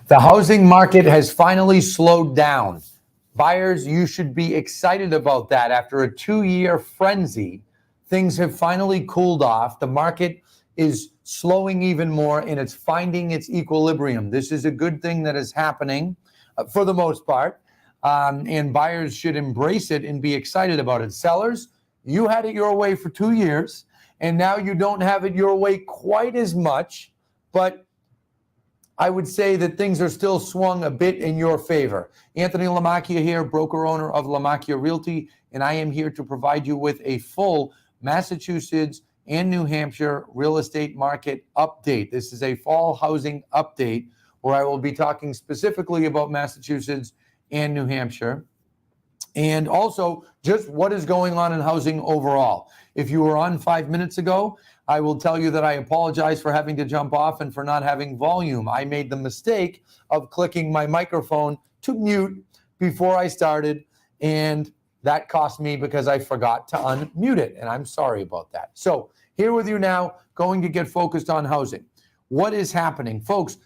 The housing market has finally slowed down. Buyers, you should be excited about that. After a 2-year frenzy, things have finally cooled off. The market is slowing even more and it's finding its equilibrium. This is a good thing that is happening for the most part. And buyers should embrace it and be excited about it. Sellers, you had it your way for 2 years, and now you don't have it your way quite as much, but I would say that things are still swung a bit in your favor. Anthony Lamacchia here, broker owner of Lamacchia Realty, and I am here to provide you with a full Massachusetts and New Hampshire real estate market update. This is a fall housing update where I will be talking specifically about Massachusetts and New Hampshire, and also just what is going on in housing overall. If you were on 5 minutes ago, I will tell you that I apologize for having to jump off and for not having volume. I made the mistake of clicking my microphone to mute before I started, and that cost me because I forgot to unmute it, and I'm sorry about that. So here with you now, going to get focused on housing. What is happening? Folks,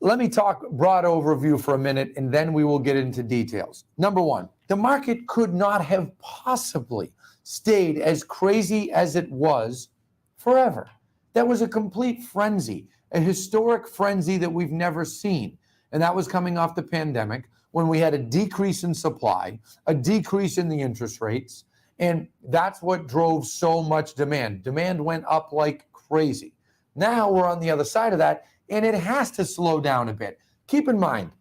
let me talk broad overview for a minute, and then we will get into details. Number one, the market could not have possibly stayed as crazy as it was forever. That was a complete frenzy, a historic frenzy that we've never seen. And that was coming off the pandemic when we had a decrease in supply, a decrease in the interest rates, and that's what drove so much demand. Demand went up like crazy. Now we're on the other side of that, and it has to slow down a bit. Keep in mind,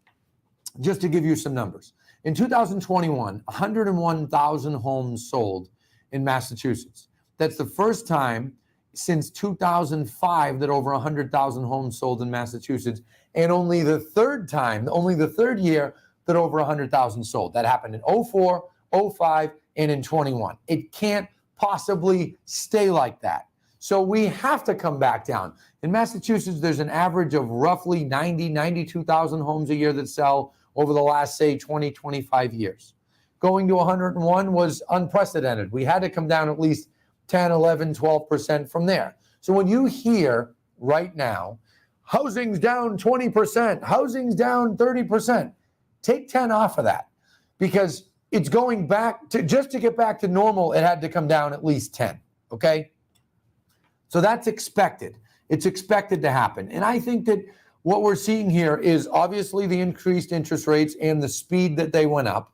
just to give you some numbers, in 2021, 101,000 homes sold in Massachusetts. That's the first time since 2005 that over 100,000 homes sold in Massachusetts, and only the third year that over 100,000 sold. That happened in 04, 05, and in 21. It can't possibly stay like that. So we have to come back down. In Massachusetts, there's an average of roughly 92,000 homes a year that sell over the last, say, 20, 25 years. Going to 101 was unprecedented. We had to come down at least 10, 11, 12% from there. So when you hear right now, housing's down 20%, housing's down 30%, take 10 off of that, because it's going back to, just to get back to normal, it had to come down at least 10, okay? So that's expected. It's expected to happen. And I think that what we're seeing here is obviously the increased interest rates and the speed that they went up.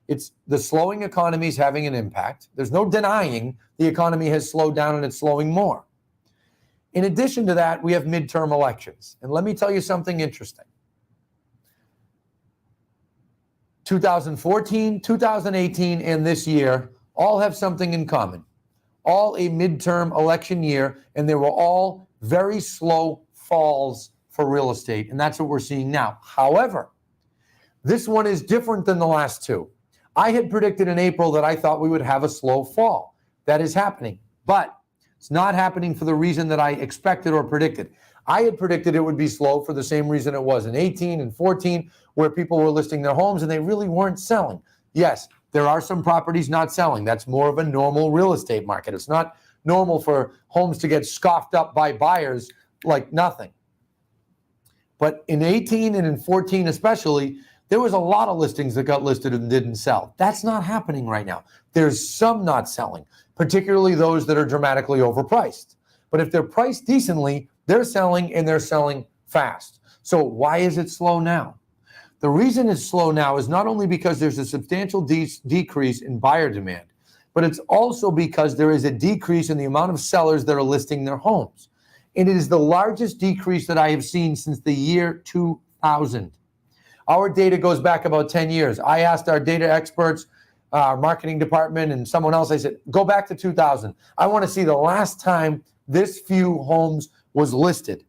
It's the slowing economy is having an impact. There's no denying the economy has slowed down and it's slowing more. In addition to that, we have midterm elections. And let me tell you something interesting. 2014, 2018, and this year all have something in common. All a midterm election year, and they were all very slow falls for real estate. And that's what we're seeing now. However, this one is different than the last two. I had predicted in April that I thought we would have a slow fall. That is happening, but it's not happening for the reason that I expected or predicted. I had predicted it would be slow for the same reason it was in 18 and 14, where people were listing their homes and they really weren't selling. Yes, there are some properties not selling. That's more of a normal real estate market. It's not normal for homes to get scoffed up by buyers like nothing. But in 18 and in 14 especially, there was a lot of listings that got listed and didn't sell. That's not happening right now. There's some not selling, particularly those that are dramatically overpriced. But if they're priced decently, they're selling, and they're selling fast. So why is it slow now? The reason it's slow now is not only because there's a substantial decrease in buyer demand, but it's also because there is a decrease in the amount of sellers that are listing their homes. And it is the largest decrease that I have seen since the year 2000. Our data goes back about 10 years. I asked our data experts, our marketing department, and someone else, I said, go back to 2000. I want to see the last time this few homes was listed.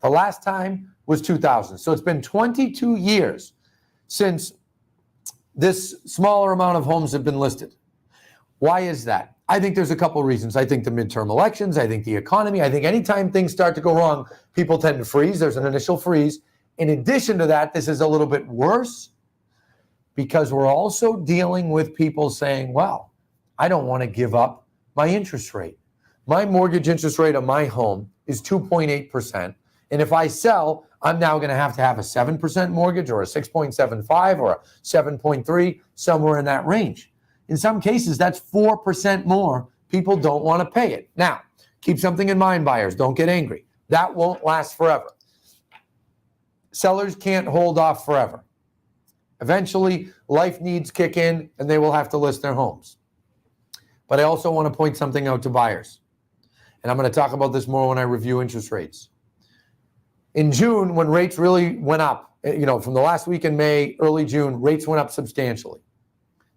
The last time was 2000. So it's been 22 years since this smaller amount of homes have been listed. Why is that? I think there's a couple reasons. I think the midterm elections, I think the economy, I think anytime things start to go wrong, people tend to freeze. There's an initial freeze. In addition to that, this is a little bit worse because we're also dealing with people saying, well, I don't want to give up my interest rate. My mortgage interest rate on my home is 2.8%, And if I sell, I'm now going to have a 7% mortgage or a 6.75 or a 7.3, somewhere in that range. In some cases, that's 4% more. People don't want to pay it. Now, keep something in mind, buyers. Don't get angry. That won't last forever. Sellers can't hold off forever. Eventually, life needs kick in and they will have to list their homes. But I also want to point something out to buyers. And I'm going to talk about this more when I review interest rates. In June, when rates really went up, from the last week in May, early June, rates went up substantially.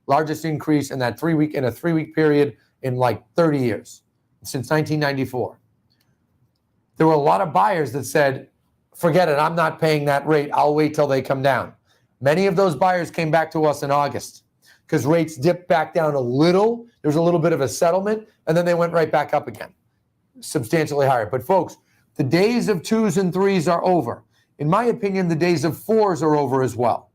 Largest increase in a 3-week period in like 30 years, since 1994. There were a lot of buyers that said, forget it, I'm not paying that rate. I'll wait till they come down. Many of those buyers came back to us in August because rates dipped back down a little. There was a little bit of a settlement, and then they went right back up again, substantially higher. But folks, the days of 2s and 3s are over. In my opinion, the days of 4s are over as well.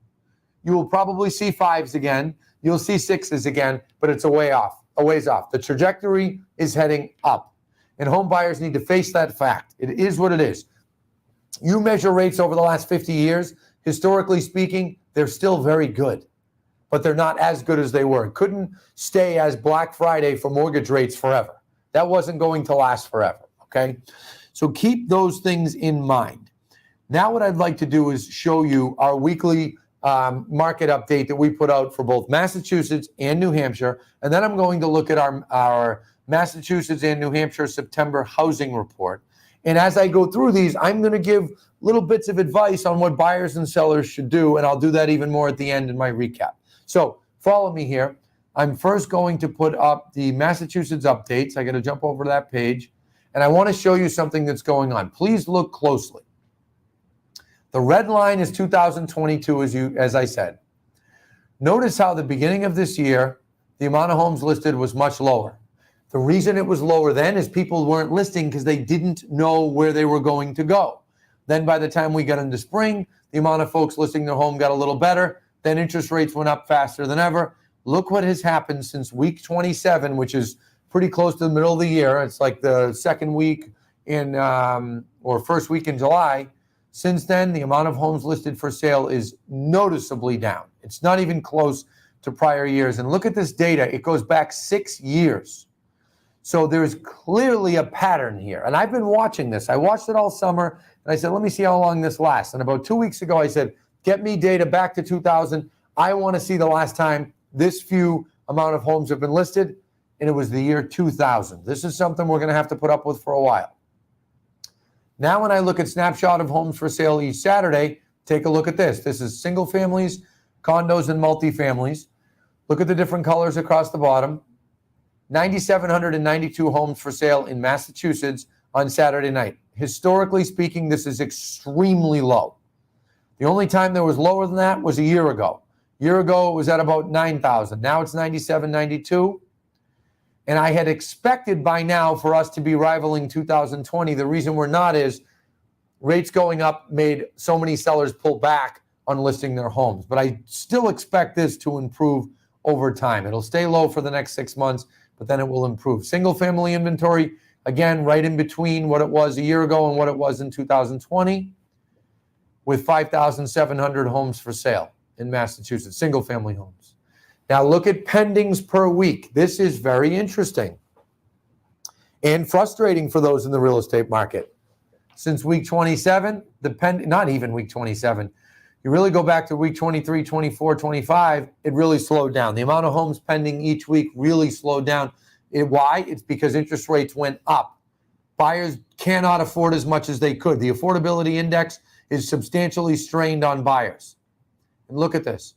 You will probably see 5s again. You'll see 6s again, but it's a ways off. The trajectory is heading up, and home buyers need to face that fact. It is what it is. You measure rates over the last 50 years, historically speaking, they're still very good, but they're not as good as they were. It couldn't stay as Black Friday for mortgage rates forever. That wasn't going to last forever, okay? So keep those things in mind. Now what I'd like to do is show you our weekly market update that we put out for both Massachusetts and New Hampshire. And then I'm going to look at our Massachusetts and New Hampshire September housing report. And as I go through these, I'm going to give little bits of advice on what buyers and sellers should do. And I'll do that even more at the end in my recap. So follow me here. I'm first going to put up the Massachusetts updates. I got to jump over to that page. And I want to show you something that's going on. Please look closely. The red line is 2022, as I said. Notice how the beginning of this year, the amount of homes listed was much lower. The reason it was lower then is people weren't listing because they didn't know where they were going to go. Then by the time we got into spring, the amount of folks listing their home got a little better. Then interest rates went up faster than ever. Look what has happened since week 27, which is pretty close to the middle of the year. It's like the second week or first week in July. Since then, the amount of homes listed for sale is noticeably down. It's not even close to prior years. And look at this data. It goes back 6 years. So there's clearly a pattern here. And I've been watching this. I watched it all summer, and I said, let me see how long this lasts. And about 2 weeks ago, I said, get me data back to 2000. I want to see the last time this few amount of homes have been listed. And it was the year 2000. This is something we're going to have to put up with for a while. Now, when I look at snapshot of homes for sale each Saturday, take a look at this. This is single families, condos, and multifamilies. Look at the different colors across the bottom. 9,792 homes for sale in Massachusetts on Saturday night. Historically speaking, this is extremely low. The only time there was lower than that was a year ago. A year ago, it was at about 9,000. Now it's 9,792. And I had expected by now for us to be rivaling 2020. The reason we're not is rates going up made so many sellers pull back on listing their homes. But I still expect this to improve over time. It'll stay low for the next 6 months, but then it will improve. Single family inventory, again, right in between what it was a year ago and what it was in 2020, with 5,700 homes for sale in Massachusetts, single family homes. Now look at pendings per week. This is very interesting and frustrating for those in the real estate market. Since week 27, not even week 27, you really go back to week 23, 24, 25, it really slowed down. The amount of homes pending each week really slowed down. Why? It's because interest rates went up. Buyers cannot afford as much as they could. The affordability index is substantially strained on buyers. And look at this.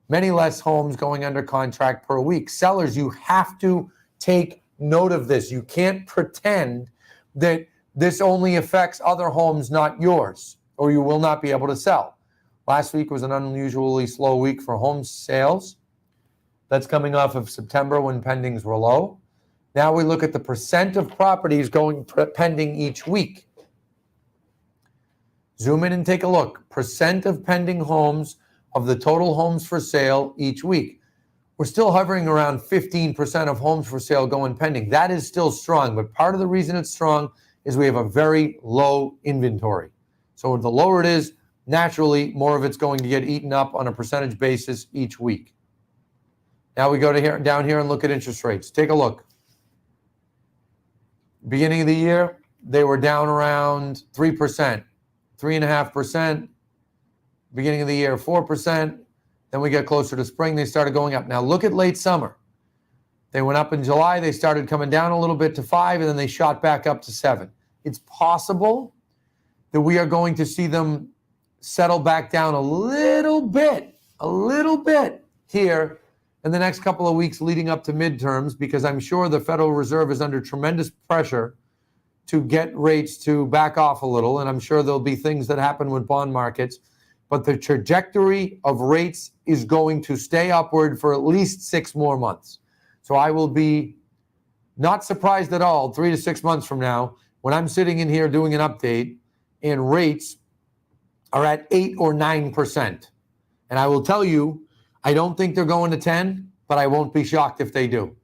Many less homes going under contract per week. Sellers, you have to take note of this. You can't pretend that this only affects other homes, not yours, or you will not be able to sell. Last week was an unusually slow week for home sales. That's coming off of September when pendings were low. Now we look at the percent of properties going pending each week. Zoom in and take a look. Percent of pending homes of the total homes for sale each week. We're still hovering around 15% of homes for sale going pending. That is still strong, but part of the reason it's strong is we have a very low inventory. So the lower it is, naturally, more of it's going to get eaten up on a percentage basis each week. Now we go to down here and look at interest rates. Take a look. Beginning of the year, they were down around 3%, 3.5%. Beginning of the year, 4%. Then we get closer to spring, they started going up. Now look at late summer. They went up in July, they started coming down a little bit to 5, and then they shot back up to 7. It's possible that we are going to see them settle back down a little bit here in the next couple of weeks leading up to midterms, because I'm sure the Federal Reserve is under tremendous pressure to get rates to back off a little, and I'm sure there'll be things that happen with bond markets, but the trajectory of rates is going to stay upward for at least 6 more months. So I will be not surprised at all 3 to 6 months from now when I'm sitting in here doing an update and rates are at 8 or 9%. And I will tell you, I don't think they're going to 10, but I won't be shocked if they do.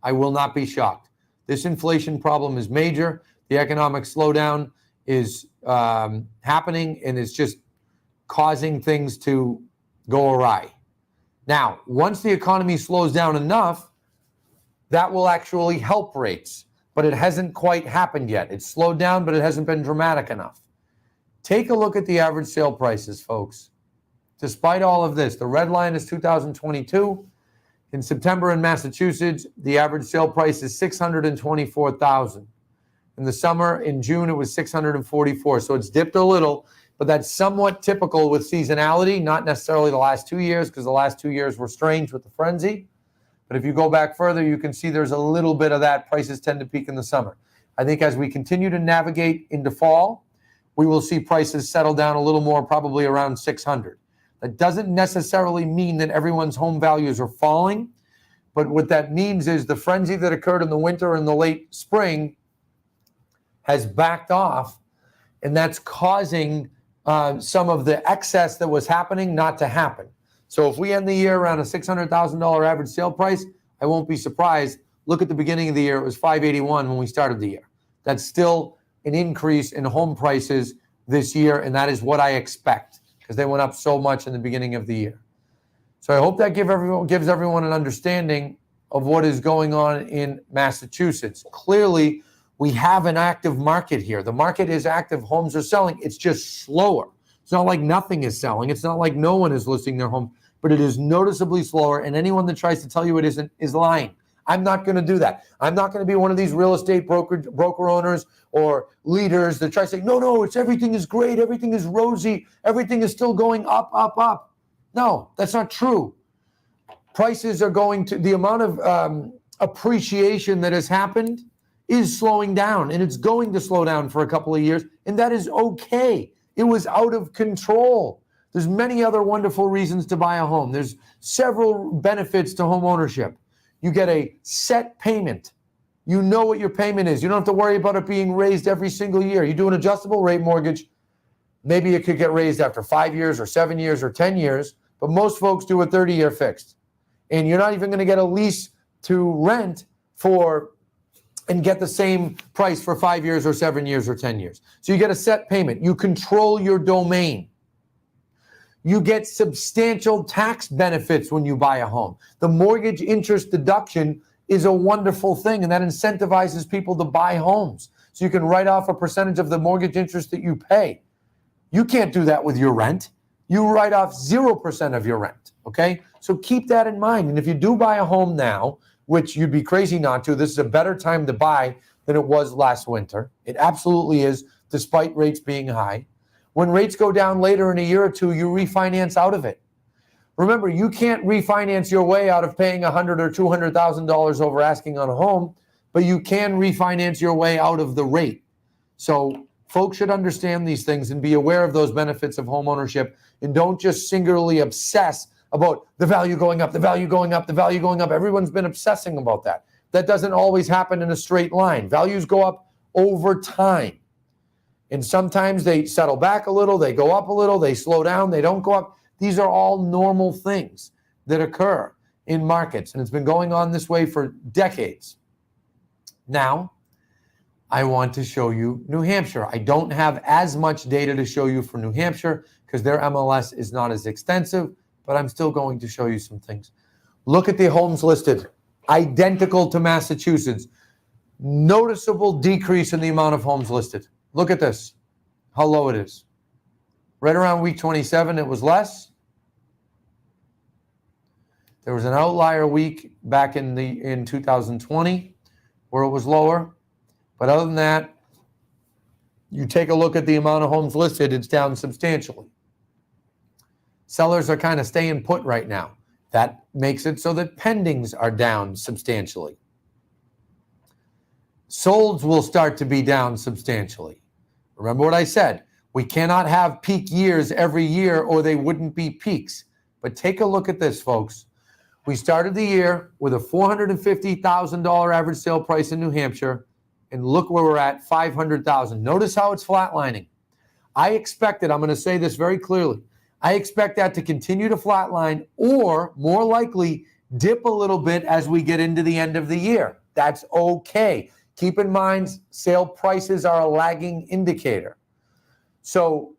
I will not be shocked. This inflation problem is major. The economic slowdown is happening, and it's just causing things to go awry. Now, once the economy slows down enough, that will actually help rates, but it hasn't quite happened yet. It's slowed down, but it hasn't been dramatic enough. Take a look at the average sale prices, folks. Despite all of this, the red line is 2022. In September in Massachusetts, the average sale price is $624,000. In the summer, in June, it was $644,000. So it's dipped a little, but that's somewhat typical with seasonality, not necessarily the last 2 years, because the last 2 years were strange with the frenzy. But if you go back further, you can see there's a little bit of that. Prices tend to peak in the summer. I think as we continue to navigate into fall, we will see prices settle down a little more, probably around 600. That doesn't necessarily mean that everyone's home values are falling, but what that means is the frenzy that occurred in the winter and the late spring has backed off, and that's causing some of the excess that was happening not to happen. So if we end the year around a $600,000 average sale price, I won't be surprised. Look at the beginning of the year, it was $581,000 when we started the year. That's still an increase in home prices this year, and that is what I expect, because they went up so much in the beginning of the year. So I hope that gives everyone an understanding of what is going on in Massachusetts. Clearly, we have an active market here. The market is active. Homes are selling. It's just slower. It's not like nothing is selling. It's not like no one is listing their home, but it is noticeably slower. And anyone that tries to tell you it isn't is lying. I'm not going to do that. I'm not going to be one of these real estate broker owners or leaders that try to say, no, it's everything is great. Everything is rosy. Everything is still going up, up, up. No, that's not true. Prices are going to, the amount of appreciation that has happened is slowing down, and it's going to slow down for a couple of years, and that is okay. It was out of control. There's many other wonderful reasons to buy a home. There's several benefits to home ownership. You get a set payment. You know what your payment is. You don't have to worry about it being raised every single year. You do an adjustable rate mortgage, maybe it could get raised after 5 years or 7 years or 10 years, but most folks do a 30-year fixed. And you're not even going to get a lease to rent for and get the same price for 5 years or 7 years or 10 years. So you get a set payment. You control your domain. You get substantial tax benefits when you buy a home. The mortgage interest deduction is a wonderful thing, and that incentivizes people to buy homes. So you can write off a percentage of the mortgage interest that you pay. You can't do that with your rent. You write off 0% of your rent, okay? So keep that in mind. And if you do buy a home now, which you'd be crazy not to, this is a better time to buy than it was last winter. It absolutely is, despite rates being high. When rates go down later in a year or two, you refinance out of it. Remember, you can't refinance your way out of paying $100,000 or $200,000 over asking on a home, but you can refinance your way out of the rate. So folks should understand these things and be aware of those benefits of home ownership, and don't just singularly obsess about the value going up, the value going up, the value going up. Everyone's been obsessing about that. That doesn't always happen in a straight line. Values go up over time. And sometimes they settle back a little, they go up a little, they slow down, they don't go up. These are all normal things that occur in markets, and it's been going on this way for decades. Now, I want to show you New Hampshire. I don't have as much data to show you for New Hampshire because their MLS is not as extensive, but I'm still going to show you some things. Look at the homes listed, identical to Massachusetts. Noticeable decrease in the amount of homes listed. Look at this, how low it is. Right around week 27, it was less. There was an outlier week back in 2020 where it was lower. But other than that, you take a look at the amount of homes listed, it's down substantially. Sellers are kind of staying put right now. That makes it so that pendings are down substantially. Solds will start to be down substantially. Remember what I said. We cannot have peak years every year or they wouldn't be peaks. But take a look at this, folks. We started the year with a $450,000 average sale price in New Hampshire, and look where we're at, $500,000. Notice how it's flatlining. I expect it, I'm going to say this very clearly, I expect that to continue to flatline or, more likely, dip a little bit as we get into the end of the year. That's okay. Keep in mind, sale prices are a lagging indicator. So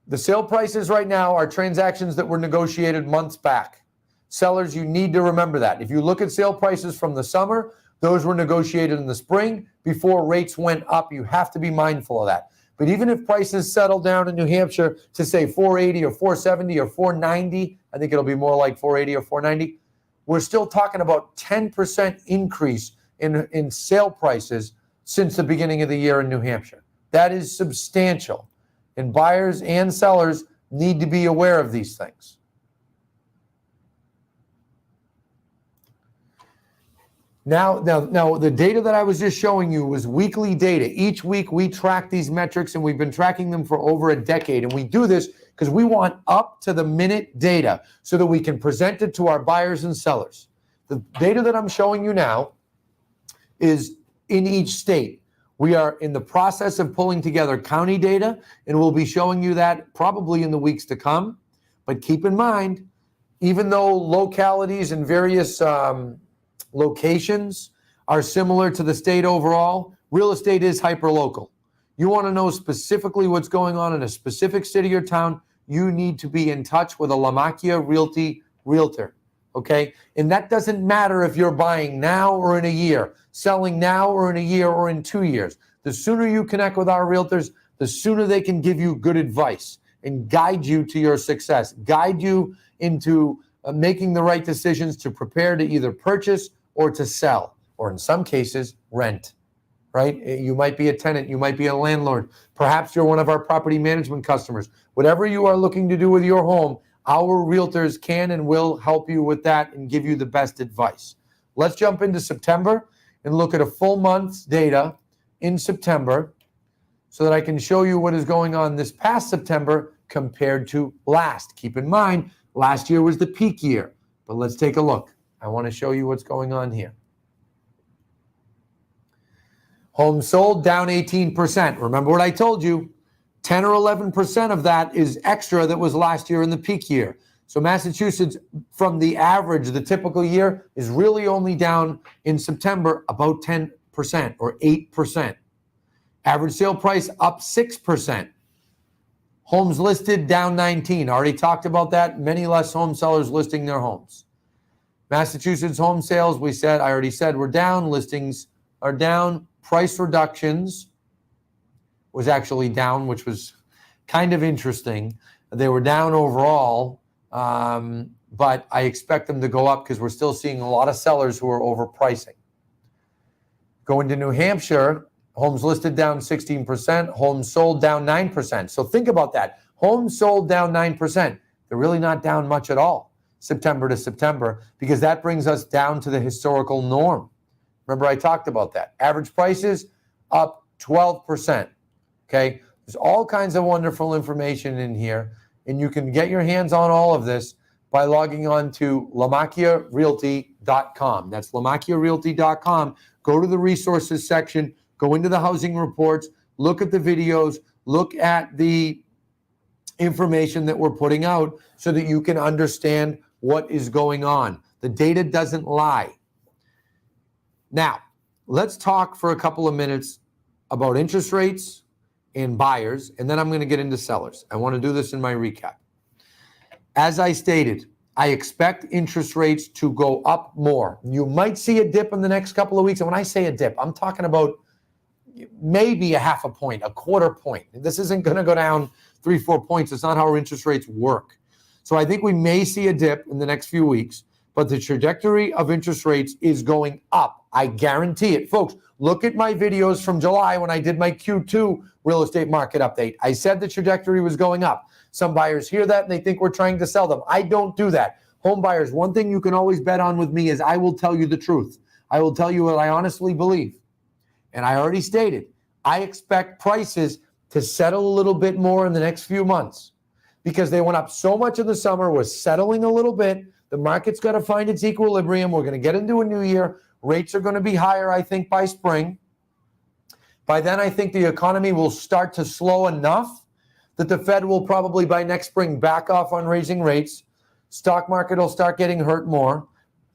the sale prices right now are transactions that were negotiated months back. Sellers, you need to remember that. If you look at sale prices from the summer, those were negotiated in the spring before rates went up. You have to be mindful of that. But even if prices settle down in New Hampshire to say 480 or 470 or 490, I think it'll be more like 480 or 490, we're still talking about 10% increase in sale prices since the beginning of the year in New Hampshire. That is substantial. And buyers and sellers need to be aware of these things. Now, the data that I was just showing you was weekly data. Each week we track these metrics, and we've been tracking them for over a decade. And we do this because we want up-to-the-minute data so that we can present it to our buyers and sellers. The data that I'm showing you now is in each state. We are in the process of pulling together county data, and we'll be showing you that probably in the weeks to come. But keep in mind, even though localities and various locations are similar to the state overall, real estate is hyperlocal. You want to know specifically what's going on in a specific city or town, you need to be in touch with a Lomacchia Realty realtor, okay? And that doesn't matter if you're buying now or in a year, selling now or in a year or in 2 years. The sooner you connect with our realtors, the sooner they can give you good advice and guide you to your success, guide you into making the right decisions to prepare to either purchase or to sell, or in some cases, rent, right? You might be a tenant, you might be a landlord. Perhaps you're one of our property management customers. Whatever you are looking to do with your home, our realtors can and will help you with that and give you the best advice. Let's jump into September and look at a full month's data in September so that I can show you what is going on this past September compared to last. Keep in mind, last year was the peak year, but let's take a look. I want to show you what's going on here. Homes sold down 18%. Remember what I told you, 10 or 11% of that is extra that was last year in the peak year. So Massachusetts, from the average, the typical year, is really only down in September about 10% or 8%. Average sale price up 6%. Homes listed down 19. Already talked about that. Many less home sellers listing their homes. Massachusetts home sales, I already said, were down. Listings are down. Price reductions was actually down, which was kind of interesting. They were down overall, but I expect them to go up because we're still seeing a lot of sellers who are overpricing. Going to New Hampshire, homes listed down 16%, homes sold down 9%. So think about that. Homes sold down 9%. They're really not down much at all, September to September, because that brings us down to the historical norm. Remember, I talked about that. Average prices up 12%. Okay, there's all kinds of wonderful information in here, and you can get your hands on all of this by logging on to LomacchiaRealty.com. That's LomacchiaRealty.com. Go to the resources section, go into the housing reports, look at the videos, look at the information that we're putting out so that you can understand what is going on. The data doesn't lie. Now, let's talk for a couple of minutes about interest rates and buyers, and then I'm going to get into sellers. I want to do this in my recap. As I stated, I expect interest rates to go up more. You might see a dip in the next couple of weeks. And when I say a dip, I'm talking about maybe a half a point, a quarter point. This isn't going to go down 3-4 points. It's not how our interest rates work. So I think we may see a dip in the next few weeks, but the trajectory of interest rates is going up. I guarantee it. Folks, look at my videos from July when I did my Q2 real estate market update. I said the trajectory was going up. Some buyers hear that and they think we're trying to sell them. I don't do that. Home buyers, one thing you can always bet on with me is I will tell you the truth. I will tell you what I honestly believe. And I already stated, I expect prices to settle a little bit more in the next few months because they went up so much in the summer. We're settling a little bit. The market's got to find its equilibrium. We're going to get into a new year. Rates are going to be higher, I think, by spring. By then, I think the economy will start to slow enough that the Fed will probably by next spring back off on raising rates. Stock market will start getting hurt more.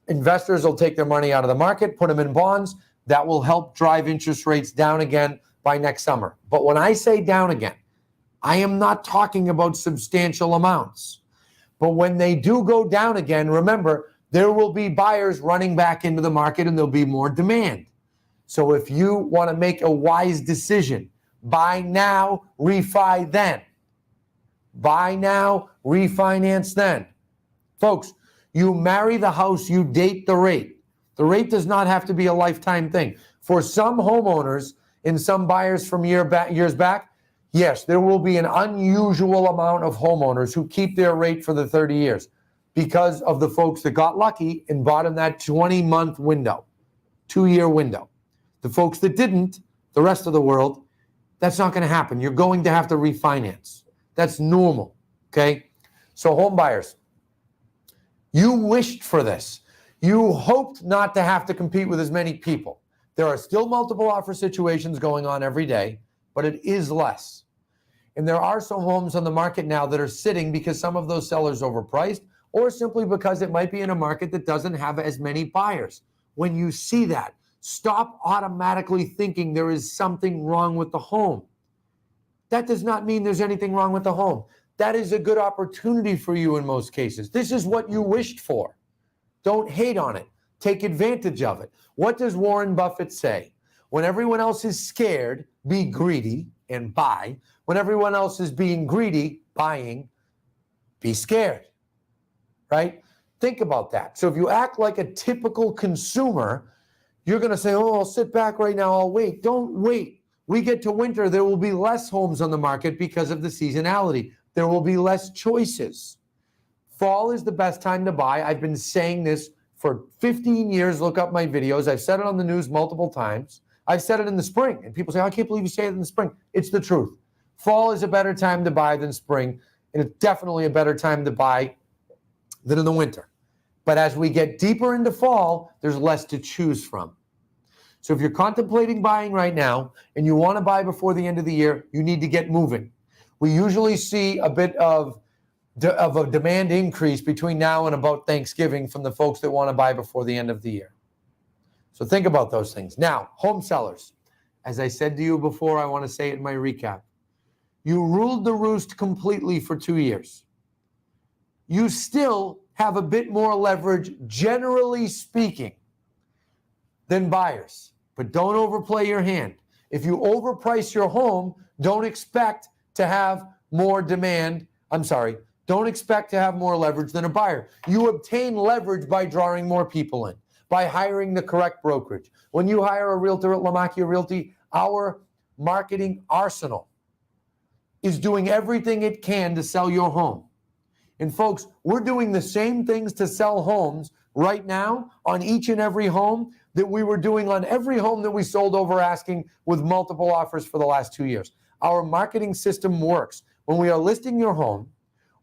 Investors will take their money out of the market, put them in bonds. That will help drive interest rates down again by next summer. But when I say down again, I am not talking about substantial amounts. But when they do go down again, remember, there will be buyers running back into the market and there'll be more demand. So if you want to make a wise decision, buy now, refi then. Buy now, refinance then. Folks, you marry the house, you date the rate. The rate does not have to be a lifetime thing. For some homeowners and some buyers from years back, yes, there will be an unusual amount of homeowners who keep their rate for the 30 years because of the folks that got lucky and bought in that 20-month window, 2-year window. The folks that didn't, the rest of the world, that's not going to happen. You're going to have to refinance. That's normal, okay? So home buyers, you wished for this. You hoped not to have to compete with as many people. There are still multiple offer situations going on every day, but it is less. And there are some homes on the market now that are sitting because some of those sellers overpriced or simply because it might be in a market that doesn't have as many buyers. When you see that, stop automatically thinking there is something wrong with the home. That does not mean there's anything wrong with the home. That is a good opportunity for you in most cases. This is what you wished for. Don't hate on it. Take advantage of it. What does Warren Buffett say? When everyone else is scared, be greedy and buy. When everyone else is being greedy, buying, be scared, right? Think about that. So if you act like a typical consumer, you're going to say, oh, I'll sit back right now, I'll wait. Don't wait. We get to winter, there will be less homes on the market because of the seasonality. There will be less choices. Fall is the best time to buy. I've been saying this for 15 years. Look up my videos. I've said it on the news multiple times. I've said it in the spring. And people say, I can't believe you say it in the spring. It's the truth. Fall is a better time to buy than spring. And it's definitely a better time to buy than in the winter. But as we get deeper into fall, there's less to choose from. So if you're contemplating buying right now and you want to buy before the end of the year, you need to get moving. We usually see a bit of a demand increase between now and about Thanksgiving from the folks that want to buy before the end of the year. So think about those things. Now, home sellers, as I said to you before, I want to say it in my recap. You ruled the roost completely for 2 years. You still have a bit more leverage, generally speaking, than buyers. But don't overplay your hand. If you overprice your home, don't expect to have more demand. Don't expect to have more leverage than a buyer. You obtain leverage by drawing more people in, by hiring the correct brokerage. When you hire a realtor at Lamacchia Realty, our marketing arsenal is doing everything it can to sell your home. And folks, we're doing the same things to sell homes right now on each and every home that we were doing on every home that we sold over asking with multiple offers for the last 2 years. Our marketing system works. When we are listing your home,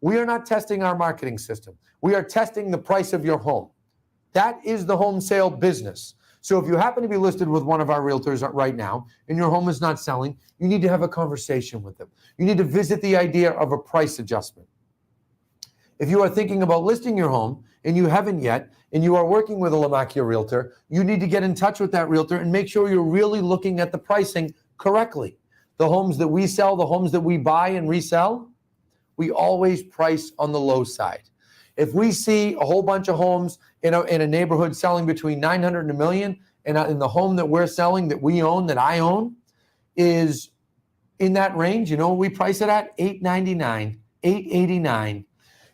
we are not testing our marketing system. We are testing the price of your home. That is the home sale business. So if you happen to be listed with one of our realtors right now and your home is not selling, you need to have a conversation with them. You need to visit the idea of a price adjustment. If you are thinking about listing your home and you haven't yet, and you are working with a Lamacchia realtor, you need to get in touch with that realtor and make sure you're really looking at the pricing correctly. The homes that we sell, the homes that we buy and resell, we always price on the low side. If we see a whole bunch of homes in a neighborhood selling between 900 and a million, and in the home that we're selling, that we own, that I own, is in that range, you know what we price it at? $899, $889,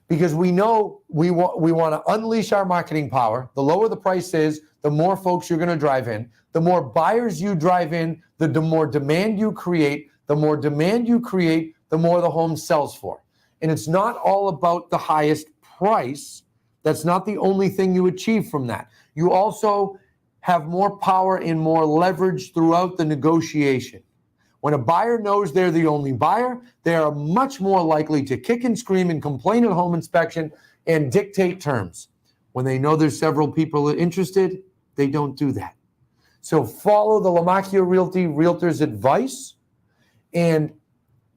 because we know we want to unleash our marketing power. The lower the price is, the more folks you're going to drive in. The more buyers you drive in, the more demand you create. The more demand you create, the more the home sells for. And it's not all about the highest price. That's not the only thing you achieve from that. You also have more power and more leverage throughout the negotiation. When a buyer knows they're the only buyer, they are much more likely to kick and scream and complain at home inspection and dictate terms. When they know there's several people interested, they don't do that. So follow the LaMacchia Realty Realtors advice and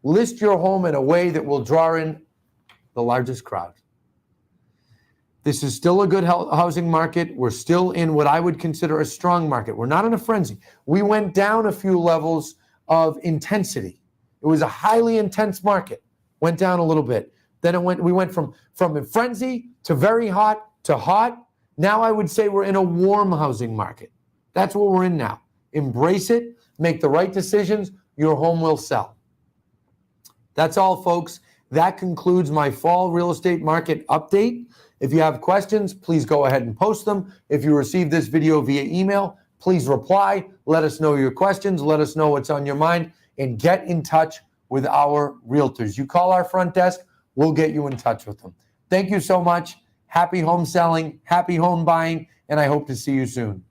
list your home in a way that will draw in the largest crowd. This is still a good housing market. We're still in what I would consider a strong market. We're not in a frenzy. We went down a few levels of intensity. It was a highly intense market. Went down a little bit. Then we went from a frenzy to very hot to hot. Now I would say we're in a warm housing market. That's what we're in now. Embrace it. Make the right decisions. Your home will sell. That's all, folks. That concludes my fall real estate market update. If you have questions, please go ahead and post them. If you receive this video via email, please reply. Let us know your questions. Let us know what's on your mind, and get in touch with our realtors. You call our front desk, we'll get you in touch with them. Thank you so much. Happy home selling, happy home buying, and I hope to see you soon.